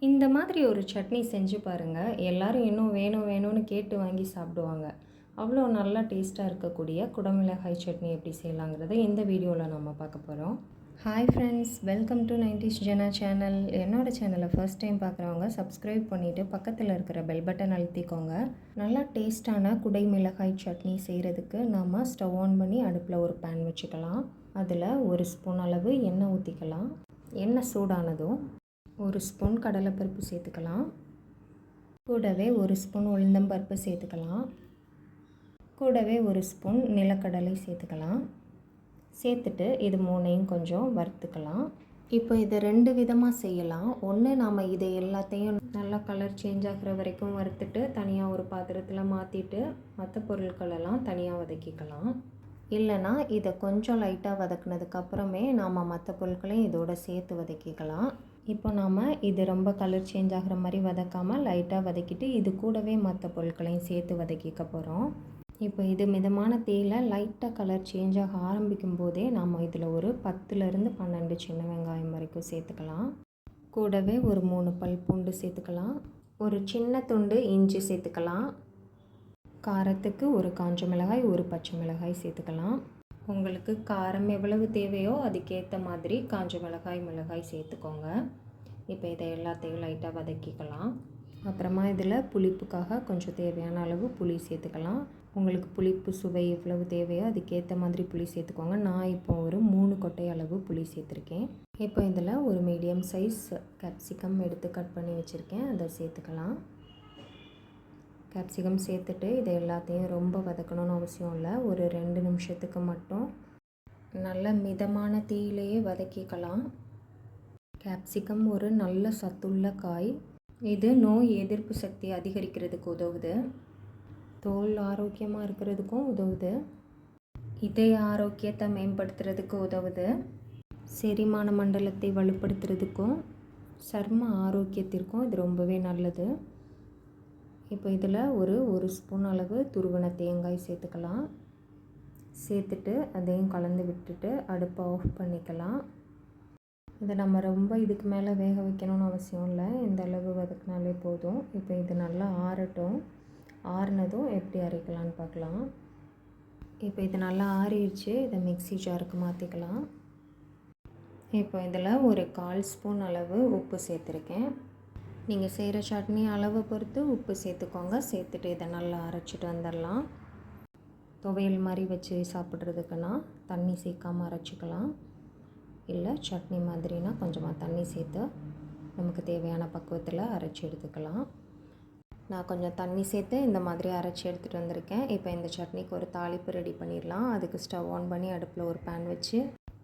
இந்த மாதிரி ஒரு சட்னி செஞ்சு பாருங்கள். எல்லாரும் இன்னும் வேணும் வேணும்னு கேட்டு வாங்கி சாப்பிடுவாங்க. அவ்வளோ நல்லா டேஸ்ட்டாக இருக்கக்கூடிய குடமிளகாய் சட்னி எப்படி செய்யலாங்கிறத இந்த வீடியோவில் நம்ம பார்க்க போகிறோம். Hi friends, welcome to 90s Jana channel. என்னோடய சேனலை ஃபர்ஸ்ட் டைம் பார்க்குறவங்க சப்ஸ்கிரைப் பண்ணிவிட்டு பக்கத்தில் இருக்கிற பெல் பட்டன் அழுத்திக்கோங்க. நல்லா டேஸ்ட்டான குடை மிளகாய் சட்னி செய்கிறதுக்கு நாம் ஸ்டவ் ஆன் பண்ணி அடுப்பில் ஒரு பேன் வச்சுக்கலாம். அதில் ஒரு ஸ்பூன் அளவு எண்ணெய் ஊற்றிக்கலாம். எண்ணெய் சூடானதும் ஒரு ஸ்பூன் கடலைப்பருப்பு சேர்த்துக்கலாம். கூடவே ஒரு ஸ்பூன் உளுந்தம்பருப்பு சேர்த்துக்கலாம். கூடவே ஒரு ஸ்பூன் நிலக்கடலை சேர்த்துக்கலாம். சேர்த்துட்டு இது மூணையும் கொஞ்சம் வறுத்துக்கலாம். இப்போ இதை 2 விதமாக செய்யலாம். ஒன்று, நாம் இதை எல்லாத்தையும் நல்லா கலர் சேஞ்ச் ஆகிற வரைக்கும் வறுத்துட்டு தனியாக ஒரு பாத்திரத்தில் மாற்றிட்டு மற்ற பொருட்களெல்லாம் தனியாக வதக்கிக்கலாம். இல்லைனா இதை கொஞ்சம் லைட்டாக வதக்குனதுக்கப்புறமே நாம் மற்ற பொருட்களையும் இதோடு சேர்த்து வதக்கிக்கலாம். இப்போ நாம் இது ரொம்ப கலர் சேஞ்ச் ஆகிற மாதிரி வதக்காமல் லைட்டாக வதக்கிட்டு இது கூடவே மற்ற பொருட்களையும் சேர்த்து வதக்கிக்க போகிறோம். இப்போ இது மிதமான தீயில் லைட்டாக கலர் சேஞ்ச் ஆக ஆரம்பிக்கும் போதே நாம் இதில் ஒரு 10லேருந்து 12 சின்ன வெங்காயம் வரைக்கும் சேர்த்துக்கலாம். கூடவே ஒரு 3 பல் பூண்டு சேர்த்துக்கலாம். ஒரு சின்ன துண்டு இஞ்சி சேர்த்துக்கலாம். காரத்துக்கு ஒரு காஞ்ச மிளகாய், ஒரு பச்சை மிளகாய் சேர்த்துக்கலாம். உங்களுக்கு காரம் எவ்வளவு தேவையோ அதுக்கேற்ற மாதிரி காஞ்ச மிளகாய் சேர்த்துக்கோங்க. இப்போ இதை எல்லாத்தையும் லைட்டாக வதக்கிக்கலாம். அப்புறமா இதில் புளிப்புக்காக கொஞ்சம் தேவையான அளவு புளி சேர்த்துக்கலாம். உங்களுக்கு புளிப்பு சுவை எவ்வளவு தேவையோ அதுக்கேற்ற மாதிரி புளி சேர்த்துக்கோங்க. நான் இப்போ ஒரு 3 கொட்டை அளவு புளி சேர்த்துருக்கேன். இப்போ இதில் ஒரு மீடியம் சைஸ் கேப்சிகம் எடுத்து கட் பண்ணி வச்சுருக்கேன், அதை சேர்த்துக்கலாம். கேப்சிகம் சேர்த்துட்டு இதை எல்லாத்தையும் ரொம்ப வதக்கணும்னு அவசியம் இல்லை. ஒரு 2 நிமிஷத்துக்கு மட்டும் நல்ல மிதமான தீயிலேயே வதக்கிக்கலாம். கேப்சிகம் ஒரு நல்ல சத்துள்ள காய். இது நோய் எதிர்ப்பு சக்தி அதிகரிக்கிறதுக்கு உதவுது. தோல் ஆரோக்கியமாக இருக்கிறதுக்கும் உதவுது. இதய ஆரோக்கியத்தை மேம்படுத்துறதுக்கு உதவுது. செரிமான மண்டலத்தை வலுப்படுத்துறதுக்கும் சர்ம ஆரோக்கியத்திற்கும் இது ரொம்பவே நல்லது. இப்போ இதில் ஒரு ஸ்பூன் அளவு துருவன தேங்காய் சேர்த்துக்கலாம். சேர்த்துட்டு அதையும் கலந்து விட்டுட்டு அடுப்பை ஆஃப் பண்ணிக்கலாம். இதை நம்ம ரொம்ப இதுக்கு மேலே வேக வைக்கணும்னு அவசியம் இல்லை, இந்த அளவு வதக்கினாலே போதும். இப்போ இது நல்லா ஆறட்டும். ஆறுனதும் எப்படி அரைக்கலான்னு பார்க்கலாம். இப்போ இது நல்லா ஆறிடுச்சு. இதை மிக்ஸி ஜாருக்கு மாற்றிக்கலாம். இப்போ இதில் ஒரு 1/4 ஸ்பூன் அளவு உப்பு சேர்த்துருக்கேன். நீங்கள் செய்கிற சட்னி அளவை பொறுத்து உப்பு சேர்த்துக்கோங்க. சேர்த்துட்டு இதை நல்லா அரைச்சிட்டு வந்துடலாம். துவையல் மாதிரி வச்சு சாப்பிட்றதுக்குன்னா தண்ணி சேர்க்காமல் அரைச்சிக்கலாம். இல்லை சட்னி மாதிரினா கொஞ்சமாக தண்ணி சேர்த்து நமக்கு தேவையான பக்குவத்தில் அரைச்சி எடுத்துக்கலாம். நான் கொஞ்சம் தண்ணி சேர்த்து இந்த மாதிரி அரைச்சி எடுத்துகிட்டு வந்திருக்கேன். இப்போ இந்த சட்னிக்கு ஒரு தாளிப்பு ரெடி பண்ணிடலாம். அதுக்கு ஸ்டவ் ஆன் பண்ணி அடுப்பில் ஒரு பேன் வச்சு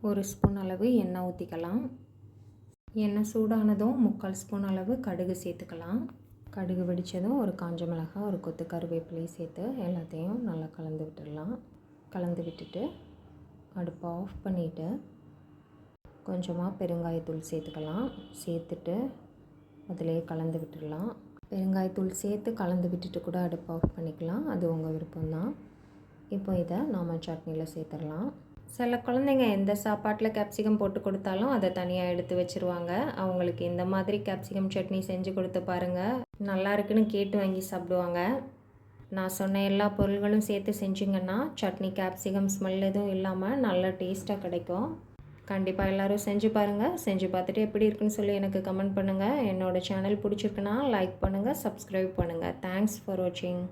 ஒரு ஸ்பூன் அளவு எண்ணெய் ஊற்றிக்கலாம். எண்ணெய் சூடானதும் 3/4 ஸ்பூன் அளவு கடுகு சேர்த்துக்கலாம். கடுகு வெடித்ததும் ஒரு காஞ்ச மிளகாய், ஒரு கொத்து கருவேப்பிலை சேர்த்து எல்லாத்தையும் நல்லா கலந்து விட்டுடலாம். கலந்து விட்டுட்டு அடுப்பை ஆஃப் பண்ணிவிட்டு கொஞ்சமாக பெருங்காயத்தூள் சேர்த்துக்கலாம். சேர்த்துட்டு அதிலே கலந்து விட்டுடலாம். பெருங்காயத்தூள் சேர்த்து கலந்து விட்டுட்டு கூட அடுப்பை ஆஃப் பண்ணிக்கலாம், அது உங்கள் விருப்பம்தான். இப்போ இதை நாம் சட்னியில் சேர்த்துடலாம். சில குழந்தைங்க எந்த சாப்பாட்டில் கேப்சிகம் போட்டு கொடுத்தாலும் அதை தனியாக எடுத்து வச்சுருவாங்க. அவங்களுக்கு இந்த மாதிரி கேப்சிகம் சட்னி செஞ்சு கொடுத்து பாருங்கள். நல்லா இருக்குன்னு கேட்டு வாங்கி சாப்பிடுவாங்க. நான் சொன்ன எல்லா பொருள்களும் சேர்த்து செஞ்சிங்கன்னா சட்னி கேப்சிகம் ஸ்மெல் எதுவும் இல்லாமல் நல்ல டேஸ்ட்டாக கிடைக்கும். கண்டிப்பாக எல்லோரும் செஞ்சு பாருங்கள். செஞ்சு பார்த்துட்டு எப்படி இருக்குன்னு சொல்லி எனக்கு கமெண்ட் பண்ணுங்கள். என்னோடய சேனல் பிடிச்சிருக்குன்னா லைக் பண்ணுங்கள், சப்ஸ்கிரைப் பண்ணுங்கள். தேங்க்ஸ் ஃபார் வாட்சிங்.